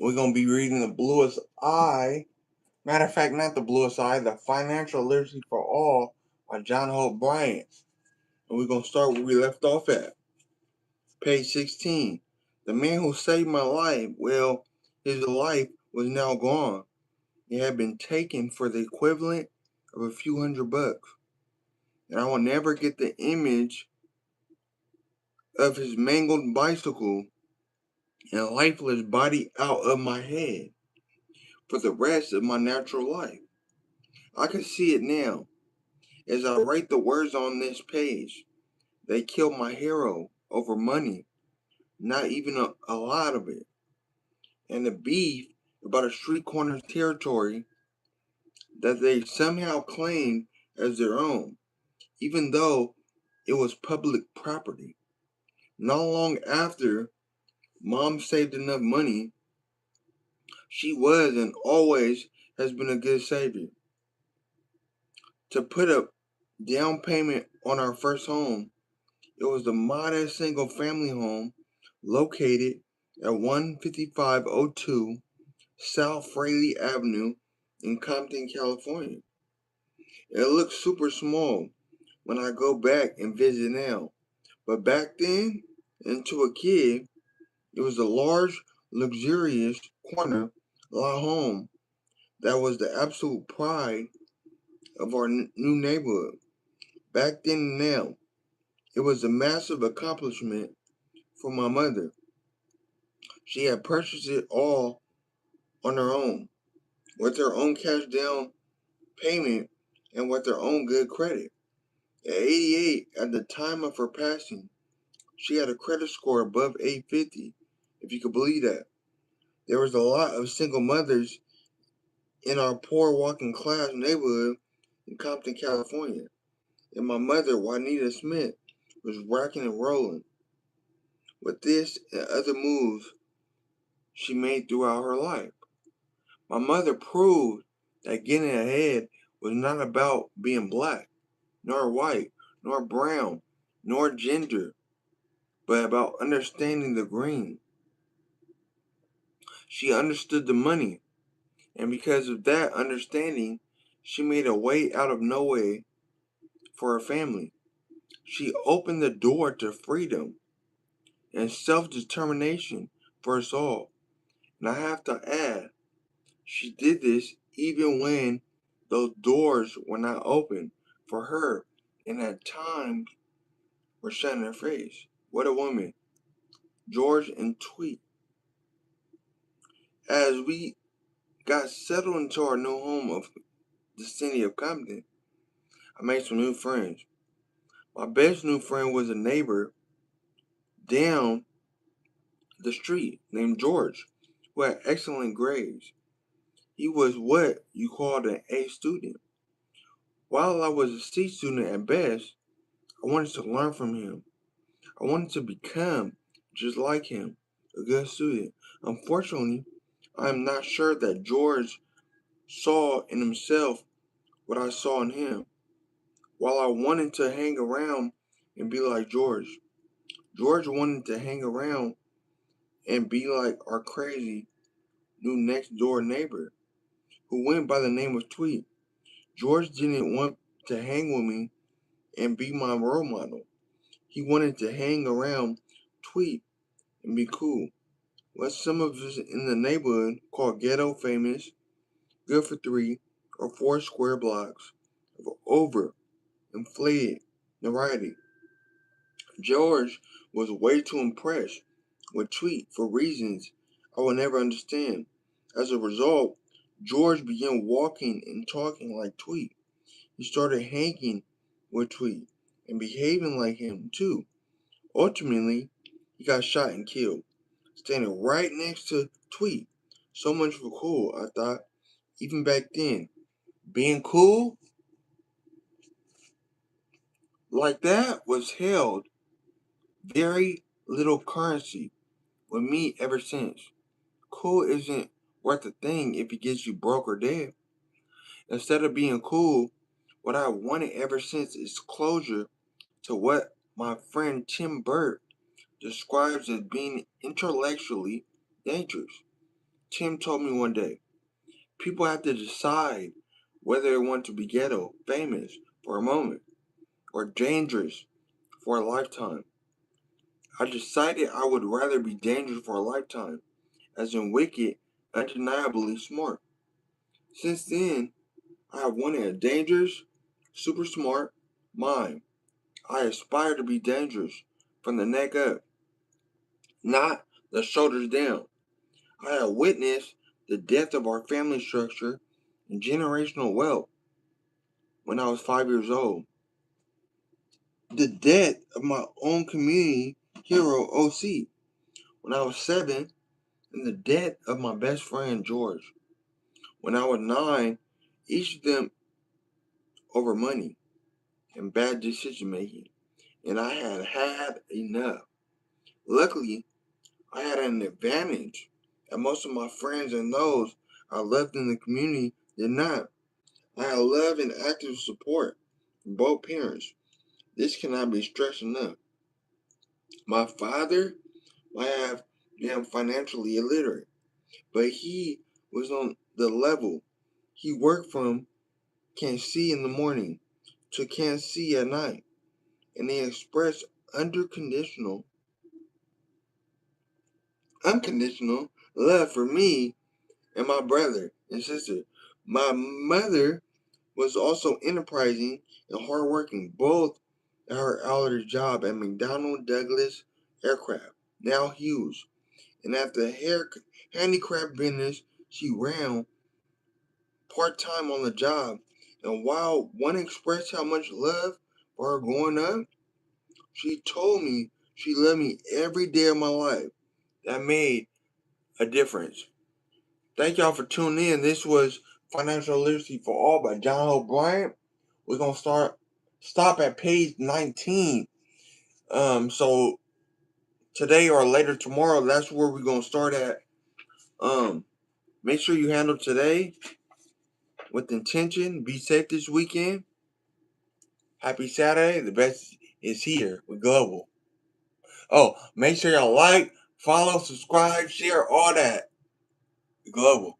We're going to be reading The Bluest Eye. Matter of fact, not The Bluest Eye, The Financial Literacy for All by John Hope Bryant. And we're going to start where we left off at. Page 16. The man who saved my life, well, his life was now gone. It had been taken for the equivalent of a few $100. And I will never get the image of his mangled bicycle and lifeless body out of my head for the rest of my natural life. I can see it now as I write the words on this page. They killed my hero over money, not even a lot of it, and the beef about a street corner territory that they somehow claimed as their own, even though it was public property. Not long after Mom saved enough money, she was and always has been a good savior, to put a down payment on our first home. It was the modest single family home located at 15502 South Fraley Avenue in Compton, California. It looks super small when I go back and visit now, but back then, and to a kid, it was a large, luxurious corner lot home that was the absolute pride of our new neighborhood. Back then and now, it was a massive accomplishment for my mother. She had purchased it all on her own, with her own cash down payment and with her own good credit. At 88, at the time of her passing, she had a credit score above 850, if you could believe that. There was a lot of single mothers in our poor working class neighborhood in Compton, California, and my mother, Juanita Smith, was rocking and rolling with this and other moves she made throughout her life. My mother proved that getting ahead was not about being black, nor white, nor brown, nor gender, but about understanding the green. She understood the money, and because of that understanding, she made a way out of no way for her family. She opened the door to freedom and self-determination for us all. And I have to add, she did this even when those doors were not open for her and at times were shut in her face. What a woman. George and Tweet. As we got settled into our new home of the city of Compton, I made some new friends. My best new friend was a neighbor down the street named George, who had excellent grades. He was what you called an A student. While I was a C student at best, I wanted to learn from him. I wanted to become just like him, a good student. Unfortunately, I am not sure that George saw in himself what I saw in him. While I wanted to hang around and be like George, George wanted to hang around and be like our crazy new next door neighbor who went by the name of Tweet. George didn't want to hang with me and be my role model. He wanted to hang around, Tweet, and be cool. What some of us in the neighborhood call ghetto famous, good for 3 or 4 square blocks of overinflated notoriety. George was way too impressed with Tweet for reasons I will never understand. As a result, George began walking and talking like Tweet. He started hanging with Tweet and behaving like him too. Ultimately, he got shot and killed, standing right next to Tweet. So much for cool, I thought, even back then. Being cool like that was held very little currency with me ever since. Cool isn't worth a thing if it gets you broke or dead. Instead of being cool, what I wanted ever since is closure to what my friend Tim Burt describes as being intellectually dangerous. Tim told me one day, people have to decide whether they want to be ghetto, famous for a moment, or dangerous for a lifetime. I decided I would rather be dangerous for a lifetime, as in wicked, undeniably smart. Since then, I have wanted a dangerous, super smart mind. I aspire to be dangerous from the neck up, not the shoulders down. I have witnessed the death of our family structure and generational wealth when I was 5 years old. The death of my own community hero, OC, when I was 7, and the death of my best friend, George, when I was 9, each of them over money and bad decision making. And I had had enough. Luckily, I had an advantage, and most of my friends and those I left in the community did not. I had love and active support from both parents. This cannot be stressed enough. My father might have been financially illiterate, but he was on the level. He worked from can't see in the morning to can't see at night, and he expressed unconditional love for me and my brother and sister. My mother was also enterprising and hardworking, both at her hourly job at McDonnell Douglas Aircraft, now Hughes, and at the handicraft business she ran part-time on the job. And while one expressed how much love for her growing up, she told me she loved me every day of my life. That made a difference. Thank y'all for tuning in. This was Financial Literacy for All by John Hope Bryant. We're gonna stop at page 19. So today or later tomorrow, that's where we're gonna start at. Make sure you handle today with intention. Be safe this weekend. Happy Saturday. The best is here with Global. Oh, make sure y'all like, follow, subscribe, share, all that. Global.